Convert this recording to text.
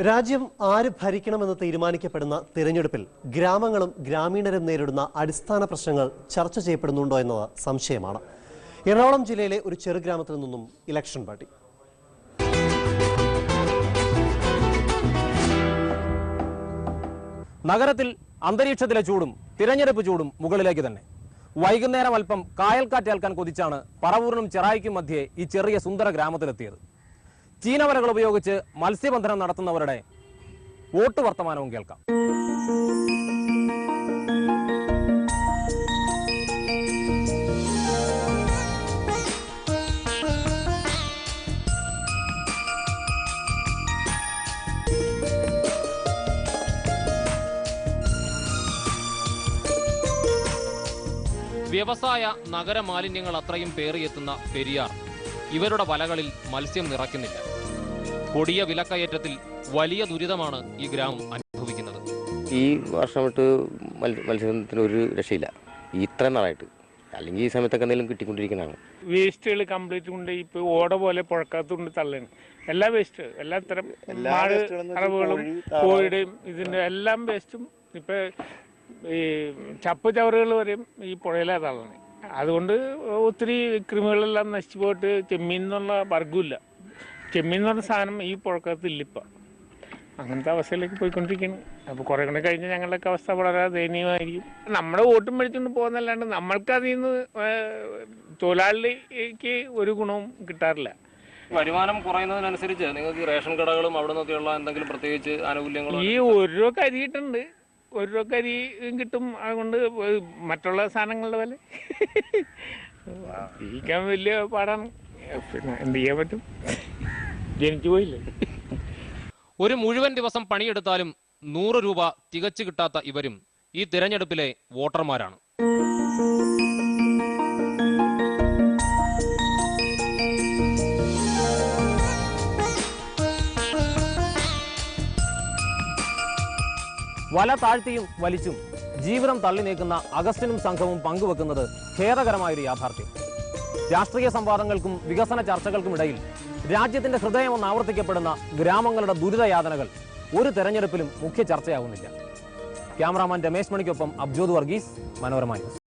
രാജ്യം ആര് ഭരിക്കണമെന്ന് തീരുമാനിക്കപ്പെടുന്ന തിരഞ്ഞെടുപ്പിൽ ഗ്രാമങ്ങളും ഗ്രാമീണരും നേരിടുന്ന അടിസ്ഥാന പ്രശ്നങ്ങൾ ചർച്ച ചെയ്യപ്പെടുന്നുണ്ടോ എന്നത് സംശയമാണ്. എറണാകുളം ജില്ലയിലെ ഒരു ചെറുഗ്രാമത്തിൽ നിന്നും ഇലക്ഷൻ പാർട്ടി. നഗരത്തിൽ അന്തരീക്ഷത്തിലെ ചൂടും തിരഞ്ഞെടുപ്പ് ചൂടും മുകളിലേക്ക് തന്നെ. വൈകുന്നേരം അല്പം കായൽക്കാറ്റേൽക്കാൻ കൊതിച്ചാണ് പറവൂരിനും ചെറായിക്കും മധ്യേ ഈ ചെറിയ സുന്ദര ഗ്രാമത്തിലെത്തിയത്. ചീനവലകൾ ഉപയോഗിച്ച് മത്സ്യബന്ധനം നടത്തുന്നവരുടെ വോട്ട് വർത്തമാനവും കേൾക്കാം. വ്യവസായ നഗര മാലിന്യങ്ങൾ അത്രയും പേറിയെത്തുന്ന പെരിയാർ ഇവരുടെ വലകളിൽ മത്സ്യം നിറയ്ക്കുന്നില്ല. കൊടിയ വിലക്കയറ്റത്തിൽ വലിയ ദുരിതമാണ് ഈ ഗ്രാമം അനുഭവിക്കുന്നത്. ഈ വർഷം തൊട്ട് മത്സ്യബന്ധനത്തിന് ഒരു രക്ഷയില്ല. ഇത്ര നാളായിട്ട് അല്ലെങ്കിൽ ഈ സമയത്തൊക്കെ എന്തെങ്കിലും കിട്ടിക്കൊണ്ടിരിക്കുന്നതാണ്. വേസ്റ്റുകൾ കംപ്ലീറ്റ് കൊണ്ട് ഇപ്പോൾ ഓട പോലെ പുഴക്കകത്തുകൊണ്ട് തള്ളാണ്. എല്ലാ വേസ്റ്റ് എല്ലാ തരം അറവുകളും കോഴിയുടെയും ഇതിൻ്റെ എല്ലാം വേസ്റ്റും ഇപ്പോൾ ഈ ചപ്പ് ചവറുകൾ വരെയും ഈ പുഴയിലാണ് തള്ളണേ. അതുകൊണ്ട് ഒത്തിരി കൃമികളെല്ലാം നശിച്ചു പോയിട്ട് ചെമ്മീൻ എന്നുള്ള വർഗ്ഗമില്ല. ചെമ്മീൻ എന്ന് പറഞ്ഞ സാധനം ഈ പുഴക്കകത്തില്ല ഇപ്പം. അങ്ങനത്തെ അവസ്ഥയിലേക്ക് പോയിക്കൊണ്ടിരിക്കുകയാണ്. അപ്പോൾ കുറേ കൂടെ കഴിഞ്ഞാൽ ഞങ്ങളുടെയൊക്കെ അവസ്ഥ വളരെ ദയനീയമായിരിക്കും. നമ്മുടെ വോട്ടും മേടിച്ചുകൊണ്ട് പോകുന്നല്ലാണ്ട് നമ്മൾക്ക് അതിൽ നിന്ന് തൊഴിലാളിക്ക് ഒരു ഗുണവും കിട്ടാറില്ല. വരുമാനം കുറയുന്നതിനനുസരിച്ച് നിങ്ങൾക്ക് റേഷൻ കടകളും അവിടെ നിന്നൊക്കെയുള്ള എന്തെങ്കിലും പ്രത്യേകിച്ച് ആനുകൂല്യങ്ങളും ഈ ഒരു രൂപ അരി കിട്ടുന്നുണ്ട്, ഒരു രൂപ അരി കിട്ടും. അതുകൊണ്ട് മറ്റുള്ള സാധനങ്ങളുടെ വില ജീവിക്കാൻ വലിയ പാടാണ്. പിന്നെ എന്ത് ചെയ്യാൻ പറ്റും, ജനിച്ചു പോയില്ലേ. ഒരു മുഴുവൻ ദിവസം പണിയെടുത്താലും 100 രൂപ തികച്ചു കിട്ടാത്ത ഇവരും ഈ തിരഞ്ഞെടുപ്പിലെ വോട്ടർമാരാണ്. വല താഴ്ത്തിയും വലിച്ചും ജീവിതം തള്ളി നീക്കുന്ന അഗസ്റ്റിനും സംഘവും പങ്കുവെക്കുന്നത് ഖേദകരമായൊരു യാഥാർത്ഥ്യം. രാഷ്ട്രീയ സംവാദങ്ങൾക്കും വികസന ചർച്ചകൾക്കും ഇടയിൽ രാജ്യത്തിന്റെ ഹൃദയമെന്ന് ആവർത്തിക്കപ്പെടുന്ന ഗ്രാമങ്ങളുടെ ദുരിതയാതനകൾ ഒരു തെരഞ്ഞെടുപ്പിലും മുഖ്യ ചർച്ചയാകുന്നില്ല. ക്യാമറാമാൻ രമേശ് മണിക്കൊപ്പം അബ്ജോദ് വർഗീസ്, മനോരമ ന്യൂസ്.